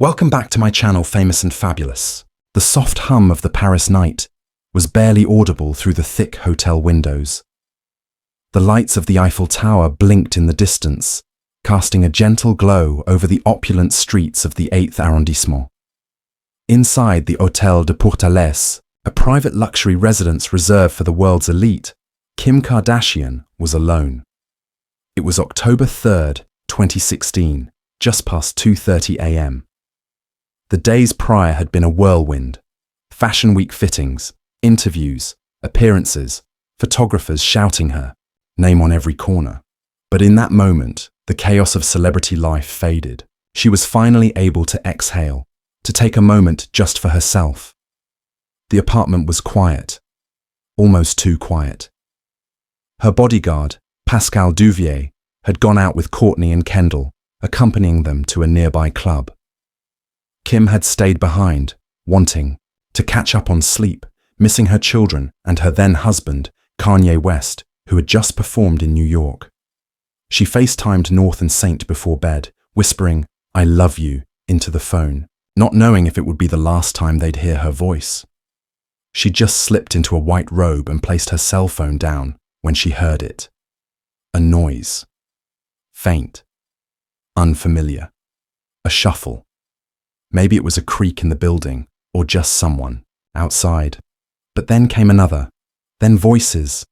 Welcome back to my channel, Famous and Fabulous. The soft hum of the Paris night was barely audible through the thick hotel windows. The lights of the Eiffel Tower blinked in the distance, casting a gentle glow over the opulent streets of the 8th arrondissement. Inside the Hôtel de Portales, a private luxury residence reserved for the world's elite, Kim Kardashian was alone. It was October 3rd, 2016, just past 2:30 a.m. The days prior had been a whirlwind. Fashion Week fittings, interviews, appearances, photographers shouting her name on every corner. But in that moment, the chaos of celebrity life faded. She was finally able to exhale, to take a moment just for herself. The apartment was quiet, almost too quiet. Her bodyguard, Pascal Duvier, had gone out with Courtney and Kendall, accompanying them to a nearby club. Kim had stayed behind, wanting to catch up on sleep, missing her children and her then-husband, Kanye West, who had just performed in New York. She FaceTimed North and Saint before bed, whispering, "I love you," into the phone, not knowing if it would be the last time they'd hear her voice. She just slipped into a white robe and placed her cell phone down when she heard it. A noise. Faint. Unfamiliar. A shuffle. Maybe it was a creak in the building, or just someone outside. But then came another. Then voices.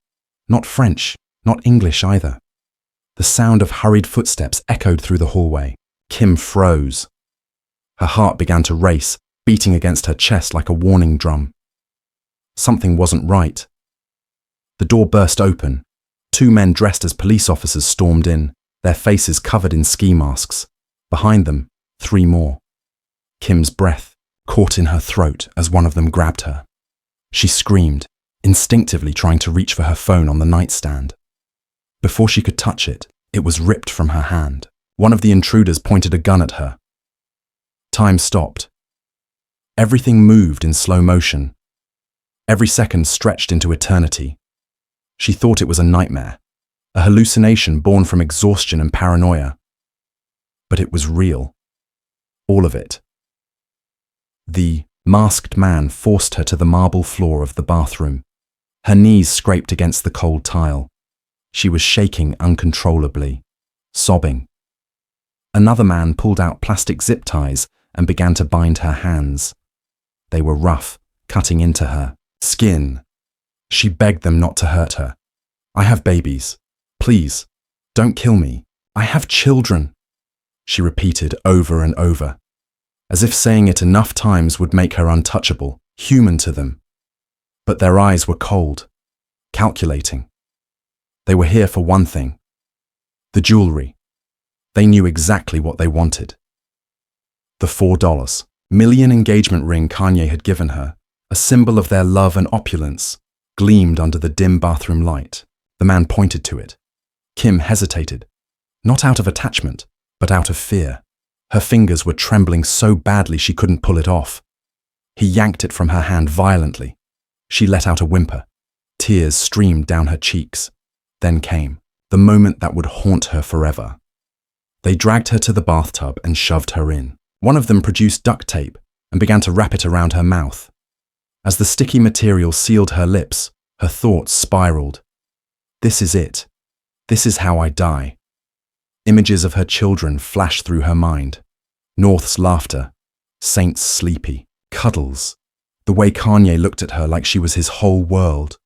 Not French, not English either. The sound of hurried footsteps echoed through the hallway. Kim froze. Her heart began to race, beating against her chest like a warning drum. Something wasn't right. The door burst open. Two men dressed as police officers stormed in, their faces covered in ski masks. Behind them, three more. Kim's breath caught in her throat as one of them grabbed her. She screamed, instinctively trying to reach for her phone on the nightstand. Before she could touch it, it was ripped from her hand. One of the intruders pointed a gun at her. Time stopped. Everything moved in slow motion. Every second stretched into eternity. She thought it was a nightmare, a hallucination born from exhaustion and paranoia. But it was real. All of it. The masked man forced her to the marble floor of the bathroom. Her knees scraped against the cold tile. She was shaking uncontrollably, sobbing. Another man pulled out plastic zip ties and began to bind her hands. They were rough, cutting into her skin. She begged them not to hurt her. "I have babies. Please, don't kill me. I have children," she repeated over and over, as if saying it enough times would make her untouchable, human to them. But their eyes were cold, calculating. They were here for one thing: the jewelry. They knew exactly what they wanted. The $4 million engagement ring Kanye had given her, a symbol of their love and opulence, gleamed under the dim bathroom light. The man pointed to it. Kim hesitated, not out of attachment, but out of fear. Her fingers were trembling so badly she couldn't pull it off. He yanked it from her hand violently. She let out a whimper. Tears streamed down her cheeks. Then came the moment that would haunt her forever. They dragged her to the bathtub and shoved her in. One of them produced duct tape and began to wrap it around her mouth. As the sticky material sealed her lips, her thoughts spiraled. This is it. This is how I die. Images of her children flashed through her mind. North's laughter, Saint's sleepy, cuddles, the way Kanye looked at her like she was his whole world.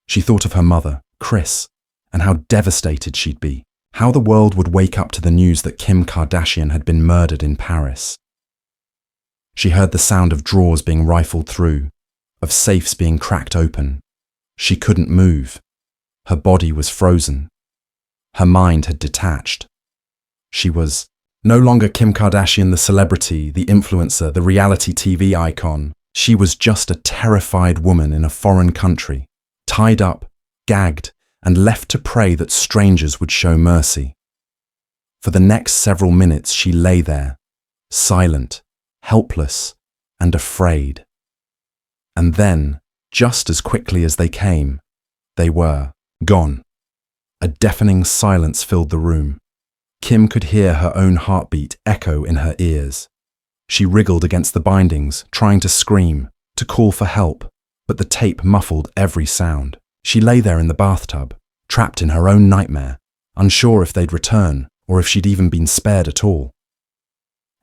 She thought of her mother, Kris, and how devastated she'd be, how the world would wake up to the news that Kim Kardashian had been murdered in Paris. She heard the sound of drawers being rifled through, of safes being cracked open. She couldn't move. Her body was frozen. Her mind had detached. She was no longer Kim Kardashian, the celebrity, the influencer, the reality TV icon. She was just a terrified woman in a foreign country, tied up, gagged, and left to pray that strangers would show mercy. For the next several minutes she lay there, silent, helpless, and afraid. And then, just as quickly as they came, they were gone. A deafening silence filled the room. Kim could hear her own heartbeat echo in her ears. She wriggled against the bindings, trying to scream, to call for help, but the tape muffled every sound. She lay there in the bathtub, trapped in her own nightmare, unsure if they'd return or if she'd even been spared at all.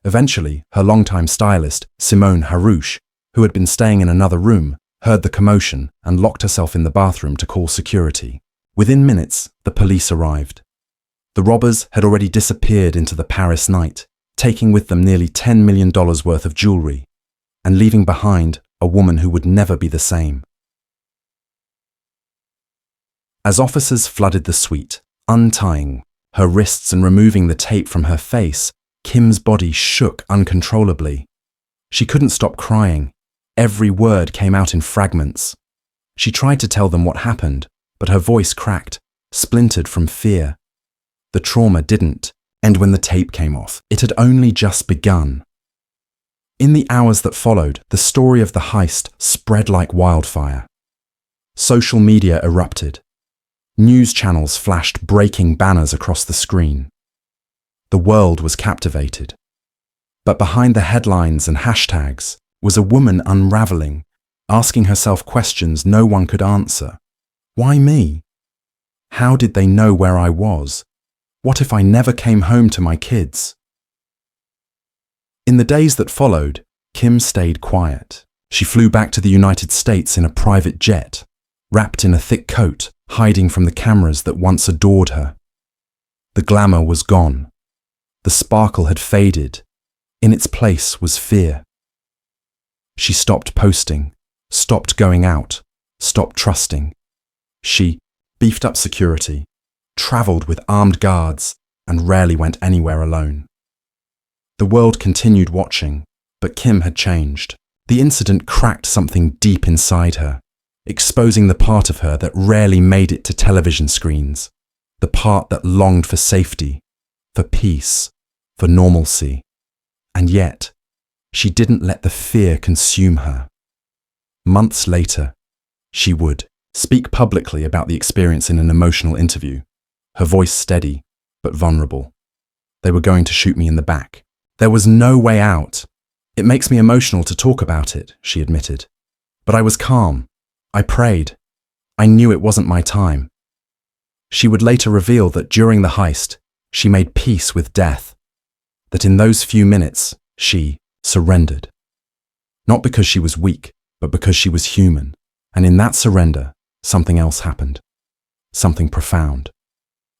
Eventually, her longtime stylist, Simone Harouche, who had been staying in another room, heard the commotion and locked herself in the bathroom to call security. Within minutes, the police arrived. The robbers had already disappeared into the Paris night, taking with them nearly $10 million worth of jewelry, and leaving behind a woman who would never be the same. As officers flooded the suite, untying her wrists and removing the tape from her face, Kim's body shook uncontrollably. She couldn't stop crying. Every word came out in fragments. She tried to tell them what happened, but her voice cracked, splintered from fear. The trauma didn't end when the tape came off. It had only just begun. In the hours that followed, the story of the heist spread like wildfire. Social media erupted. News channels flashed breaking banners across the screen. The world was captivated. But behind the headlines and hashtags was a woman unraveling, asking herself questions no one could answer. Why me? How did they know where I was? What if I never came home to my kids? In the days that followed, Kim stayed quiet. She flew back to the United States in a private jet, wrapped in a thick coat, hiding from the cameras that once adored her. The glamour was gone. The sparkle had faded. In its place was fear. She stopped posting, stopped going out, stopped trusting. She beefed up security, travelled with armed guards, and rarely went anywhere alone. The world continued watching, but Kim had changed. The incident cracked something deep inside her, exposing the part of her that rarely made it to television screens, the part that longed for safety, for peace, for normalcy. And yet, she didn't let the fear consume her. Months later, she would speak publicly about the experience in an emotional interview, her voice steady but vulnerable. They were going to shoot me in the back. There was no way out. It makes me emotional to talk about it, she admitted. But I was calm. I prayed. I knew it wasn't my time. She would later reveal that during the heist, she made peace with death, that in those few minutes, she surrendered. Not because she was weak, but because she was human. And in that surrender, something else happened. Something profound.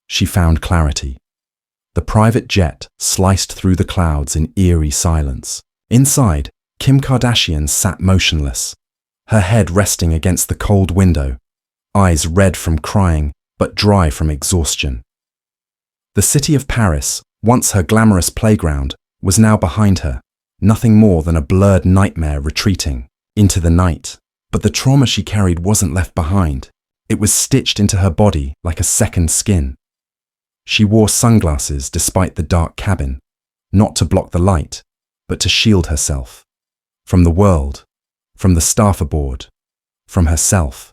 She found clarity. The private jet sliced through the clouds in eerie silence. Inside, Kim Kardashian sat motionless, her head resting against the cold window, eyes red from crying, but dry from exhaustion. The city of Paris, once her glamorous playground, was now behind her, nothing more than a blurred nightmare retreating into the night. But the trauma she carried wasn't left behind. It was stitched into her body like a second skin. She wore sunglasses despite the dark cabin, not to block the light, but to shield herself. From the world, from the staff aboard, from herself.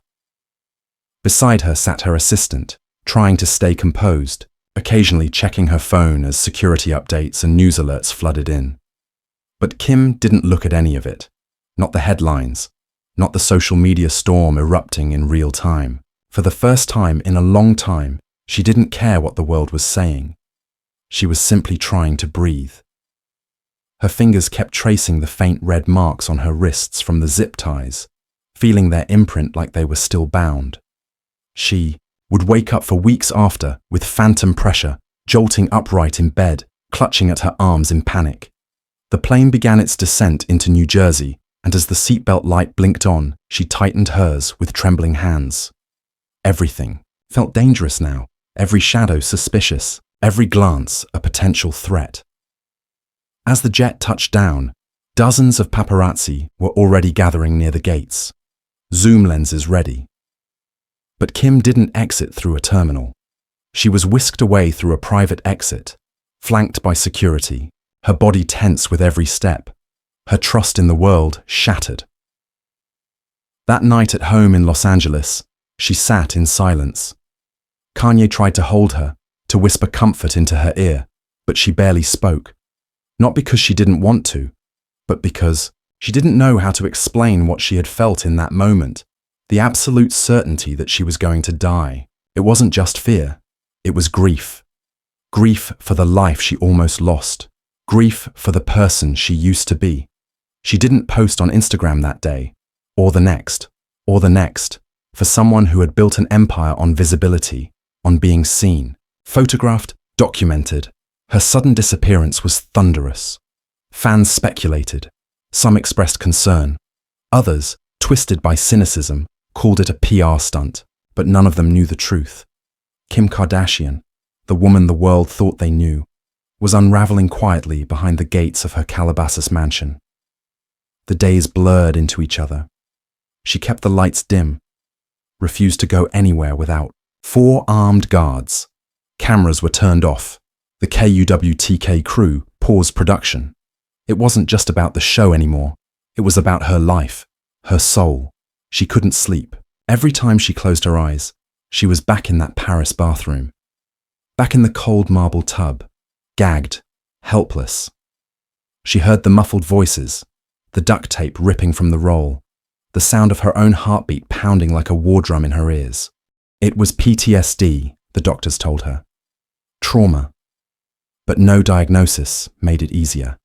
Beside her sat her assistant, trying to stay composed, occasionally checking her phone as security updates and news alerts flooded in. But Kim didn't look at any of it. Not the headlines, not the social media storm erupting in real time. For the first time in a long time, she didn't care what the world was saying. She was simply trying to breathe. Her fingers kept tracing the faint red marks on her wrists from the zip ties, feeling their imprint like they were still bound. She would wake up for weeks after with phantom pressure, jolting upright in bed, clutching at her arms in panic. The plane began its descent into New Jersey, and as the seatbelt light blinked on, she tightened hers with trembling hands. Everything felt dangerous now, every shadow suspicious, every glance a potential threat. As the jet touched down, dozens of paparazzi were already gathering near the gates, zoom lenses ready. But Kim didn't exit through a terminal. She was whisked away through a private exit, flanked by security, her body tense with every step, her trust in the world shattered. That night at home in Los Angeles, she sat in silence. Kanye tried to hold her, to whisper comfort into her ear, but she barely spoke. Not because she didn't want to, but because she didn't know how to explain what she had felt in that moment. The absolute certainty that she was going to die. It wasn't just fear. It was grief. Grief for the life she almost lost. Grief for the person she used to be. She didn't post on Instagram that day, or the next, for someone who had built an empire on visibility, on being seen, photographed, documented. Her sudden disappearance was thunderous. Fans speculated. Some expressed concern. Others, twisted by cynicism, called it a PR stunt, but none of them knew the truth. Kim Kardashian, the woman the world thought they knew, was unraveling quietly behind the gates of her Calabasas mansion. The days blurred into each other. She kept the lights dim, refused to go anywhere without 4 armed guards. Cameras were turned off. The KUWTK crew paused production. It wasn't just about the show anymore. It was about her life, her soul. She couldn't sleep. Every time she closed her eyes, she was back in that Paris bathroom. Back in the cold marble tub, gagged, helpless. She heard the muffled voices, the duct tape ripping from the roll, the sound of her own heartbeat pounding like a war drum in her ears. It was PTSD, the doctors told her. Trauma. But no diagnosis made it easier.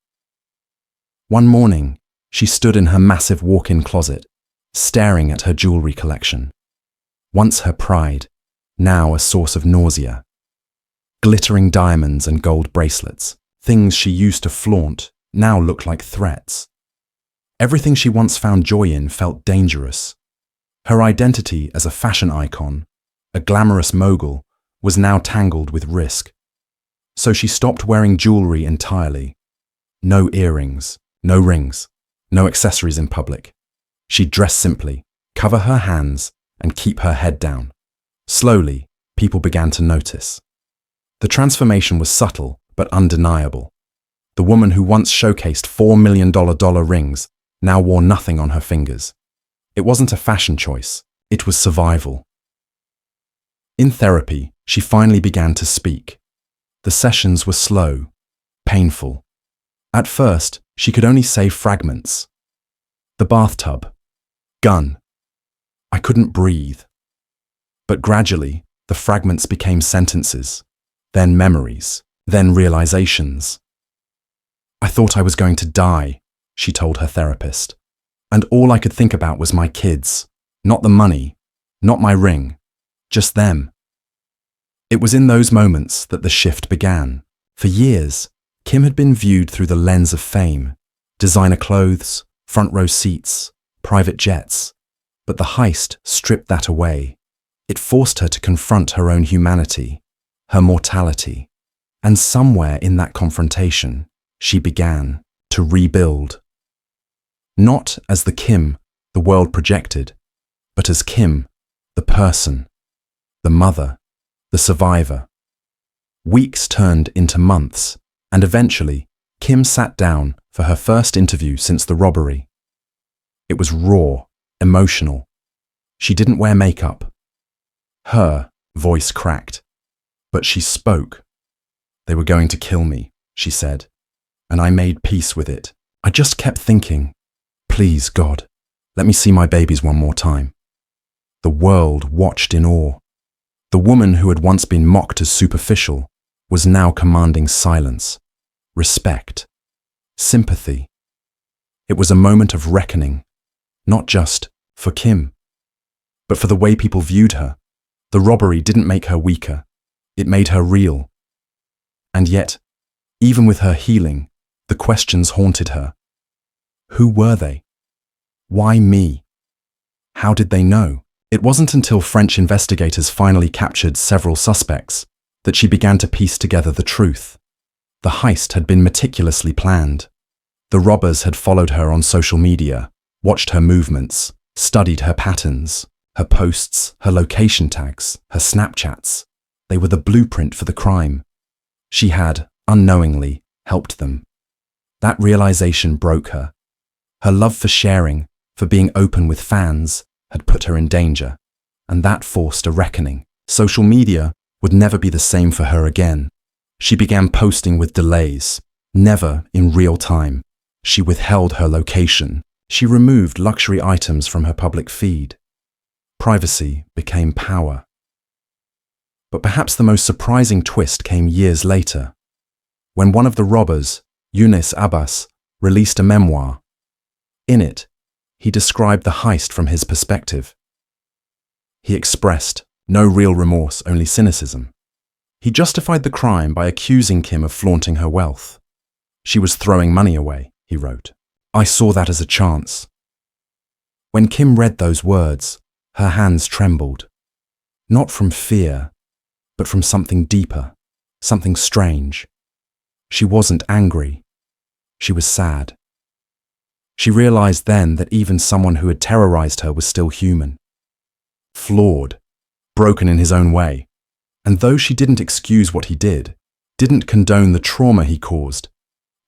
One morning, she stood in her massive walk-in closet, staring at her jewelry collection. Once her pride, now a source of nausea. Glittering diamonds and gold bracelets, things she used to flaunt, now looked like threats. Everything she once found joy in felt dangerous. Her identity as a fashion icon, a glamorous mogul, was now tangled with risk. So she stopped wearing jewelry entirely. No earrings, no rings, no accessories in public. She'd dress simply, cover her hands, and keep her head down. Slowly, people began to notice. The transformation was subtle but undeniable. The woman who once showcased $4 million rings now wore nothing on her fingers. It wasn't a fashion choice, it was survival. In therapy, she finally began to speak. The sessions were slow, painful. At first, she could only say fragments. The bathtub. Gun. I couldn't breathe. But gradually, the fragments became sentences, then memories, then realizations. I thought I was going to die, she told her therapist. And all I could think about was my kids, not the money, not my ring, just them. It was in those moments that the shift began. For years, Kim had been viewed through the lens of fame, designer clothes, front row seats, private jets. But the heist stripped that away. It forced her to confront her own humanity, her mortality. And somewhere in that confrontation, she began to rebuild. Not as the Kim the world projected, but as Kim, the person, the mother, the survivor. Weeks turned into months, and eventually, Kim sat down for her first interview since the robbery. It was raw, emotional. She didn't wear makeup. Her voice cracked, but she spoke. They were going to kill me, she said, and I made peace with it. I just kept thinking, please, God, let me see my babies one more time. The world watched in awe. The woman who had once been mocked as superficial was now commanding silence, respect, sympathy. It was a moment of reckoning, not just for Kim, but for the way people viewed her. The robbery didn't make her weaker, it made her real. And yet, even with her healing, the questions haunted her. Who were they? Why me? How did they know? It wasn't until French investigators finally captured several suspects that she began to piece together the truth. The heist had been meticulously planned. The robbers had followed her on social media, watched her movements, studied her patterns, her posts, her location tags, her Snapchats. They were the blueprint for the crime. She had, unknowingly, helped them. That realization broke her. Her love for sharing, for being open with fans, had put her in danger, and that forced a reckoning. Social media would never be the same for her again. She began posting with delays, never in real time, She withheld her location. She removed luxury items from her public feed. Privacy became power. But perhaps the most surprising twist came years later, when one of the robbers, Yunus Abbas, released a memoir. In it, he described the heist from his perspective. He expressed no real remorse, only cynicism. He justified the crime by accusing Kim of flaunting her wealth. She was throwing money away, he wrote. I saw that as a chance. When Kim read those words, her hands trembled. Not from fear, but from something deeper, something strange. She wasn't angry. She was sad. She realized then that even someone who had terrorized her was still human. Flawed, broken in his own way. And though she didn't excuse what he did, didn't condone the trauma he caused,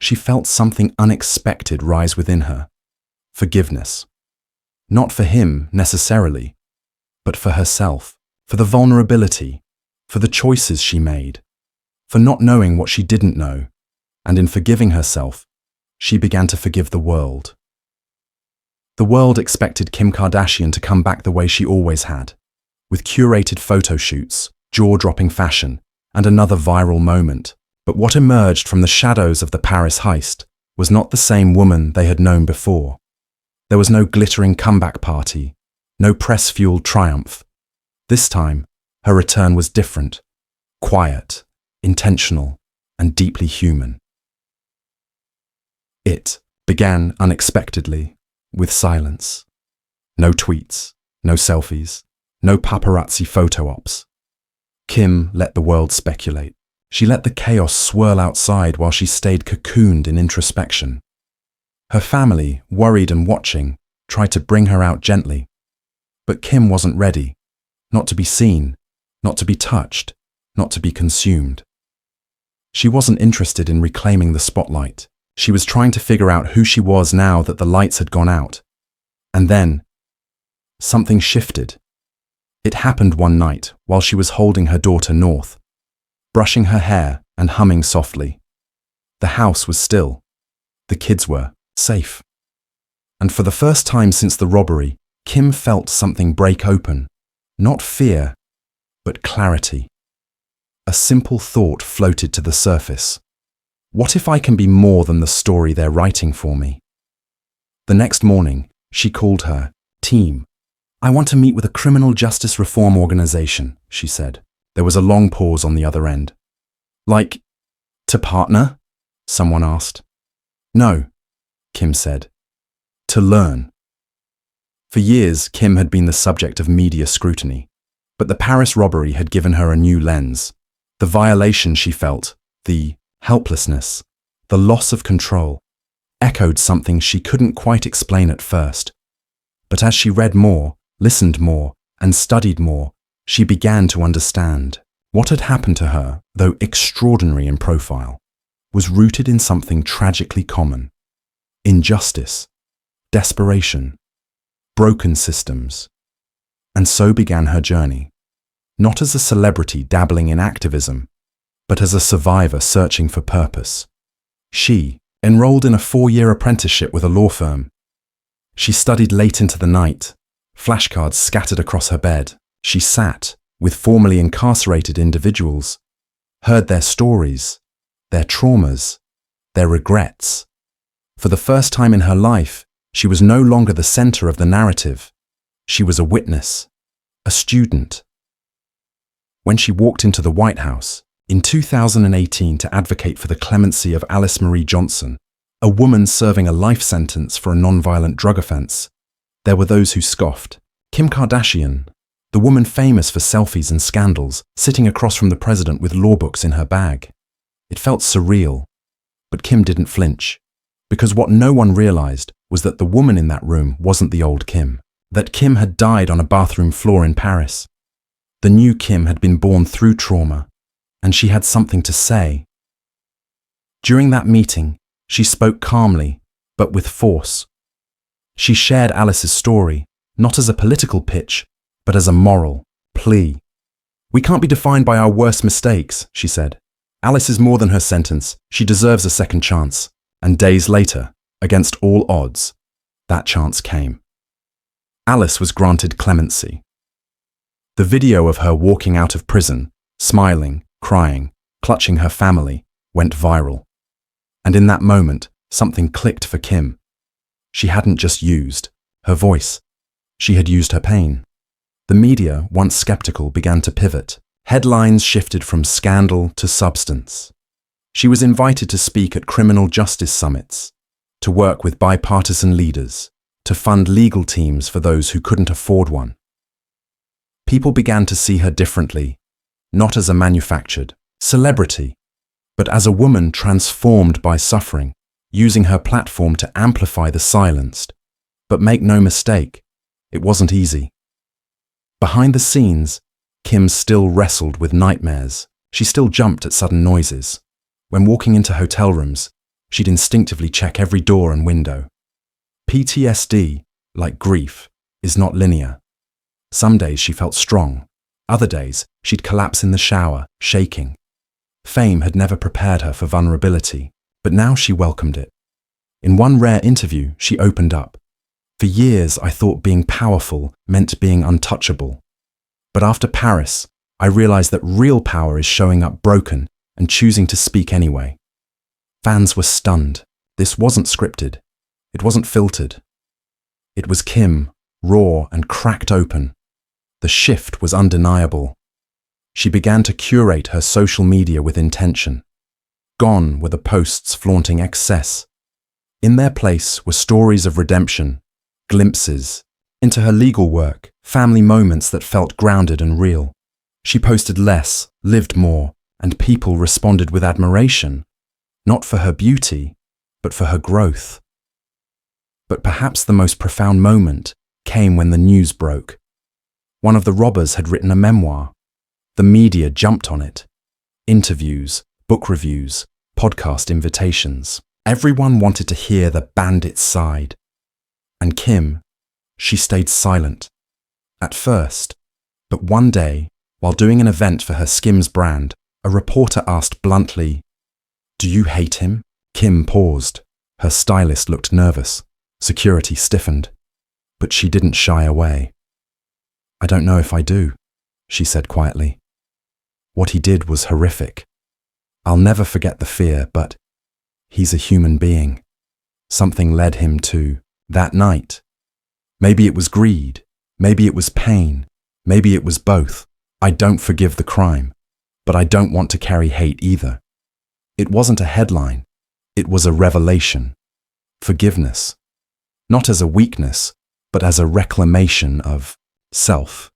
she felt something unexpected rise within her. Forgiveness. Not for him, necessarily, but for herself, for the vulnerability, for the choices she made, for not knowing what she didn't know, and in forgiving herself, she began to forgive the world. The world expected Kim Kardashian to come back the way she always had, with curated photo shoots, jaw-dropping fashion, and another viral moment. But what emerged from the shadows of the Paris heist was not the same woman they had known before. There was no glittering comeback party, no press-fueled triumph. This time, her return was different, quiet, intentional, and deeply human. It began unexpectedly, with silence. No tweets, no selfies, no paparazzi photo ops. Kim let the world speculate. She let the chaos swirl outside while she stayed cocooned in introspection. Her family, worried and watching, tried to bring her out gently. But Kim wasn't ready, not to be seen, not to be touched, not to be consumed. She wasn't interested in reclaiming the spotlight. She was trying to figure out who she was now that the lights had gone out. And then, something shifted. It happened one night while she was holding her daughter North, brushing her hair and humming softly. The house was still. The kids were safe. And for the first time since the robbery, Kim felt something break open. Not fear, but clarity. A simple thought floated to the surface. What if I can be more than the story they're writing for me? The next morning, she called her team. I want to meet with a criminal justice reform organization, she said. There was a long pause on the other end. Like, to partner? Someone asked. No, Kim said. To learn. For years, Kim had been the subject of media scrutiny, but the Paris robbery had given her a new lens. The violation she felt, the helplessness, the loss of control, echoed something she couldn't quite explain at first. But as she read more, listened more, and studied more, she began to understand. What had happened to her, though extraordinary in profile, was rooted in something tragically common. Injustice, desperation, broken systems. And so began her journey. Not as a celebrity dabbling in activism, but as a survivor searching for purpose. She enrolled in a 4-year apprenticeship with a law firm. She studied late into the night, flashcards scattered across her bed. She sat with formerly incarcerated individuals, heard their stories, their traumas, their regrets. For the first time in her life, she was no longer the center of the narrative. She was a witness, a student. When she walked into the White House in 2018 to advocate for the clemency of Alice Marie Johnson, a woman serving a life sentence for a nonviolent drug offense, there were those who scoffed. Kim Kardashian, the woman famous for selfies and scandals, sitting across from the president with law books in her bag. It felt surreal, but Kim didn't flinch, because what no one realized was that the woman in that room wasn't the old Kim, that Kim had died on a bathroom floor in Paris. The new Kim had been born through trauma, and she had something to say. During that meeting, she spoke calmly, but with force. She shared Alice's story, not as a political pitch, but as a moral plea. We can't be defined by our worst mistakes, she said. Alice is more than her sentence. She deserves a second chance. And days later, Against all odds, that chance came. Alice was granted clemency. The video of her walking out of prison, smiling, crying, clutching her family, went viral. And in that moment, something clicked for Kim. She hadn't just used her voice. She had used her pain. The media, once skeptical, began to pivot. Headlines shifted from scandal to substance. She was invited to speak at criminal justice summits, to work with bipartisan leaders, to fund legal teams for those who couldn't afford one. People began to see her differently, not as a manufactured celebrity, but as a woman transformed by suffering, using her platform to amplify the silenced. But make no mistake, it wasn't easy. Behind the scenes, Kim still wrestled with nightmares. She still jumped at sudden noises. When walking into hotel rooms, she'd instinctively check every door and window. PTSD, like grief, is not linear. Some days she felt strong. Other days, she'd collapse in the shower, shaking. Fame had never prepared her for vulnerability, but now she welcomed it. In one rare interview, she opened up. For years, I thought being powerful meant being untouchable. But after Paris, I realized that real power is showing up broken and choosing to speak anyway. Fans were stunned. This wasn't scripted. It wasn't filtered. It was Kim, raw and cracked open. The shift was undeniable. She began to curate her social media with intention. Gone were the posts flaunting excess. In their place were stories of redemption, glimpses into her legal work, family moments that felt grounded and real. She posted less, lived more, and people responded with admiration, not for her beauty, but for her growth. But perhaps the most profound moment came when the news broke. One of the robbers had written a memoir. The media jumped on it. Interviews, book reviews, podcast invitations. Everyone wanted to hear the bandit's side. And Kim, she stayed silent. At first. But one day, while doing an event for her Skims brand, a reporter asked bluntly, "Do you hate him?" Kim paused. Her stylist looked nervous. Security stiffened. But she didn't shy away. "I don't know if I do," she said quietly. "What he did was horrific. I'll never forget the fear, but he's a human being. Something led him to that night. Maybe it was greed. Maybe it was pain. Maybe it was both. I don't forgive the crime, but I don't want to carry hate either." It wasn't a headline. It was a revelation. Forgiveness. Not as a weakness, but as a reclamation of self.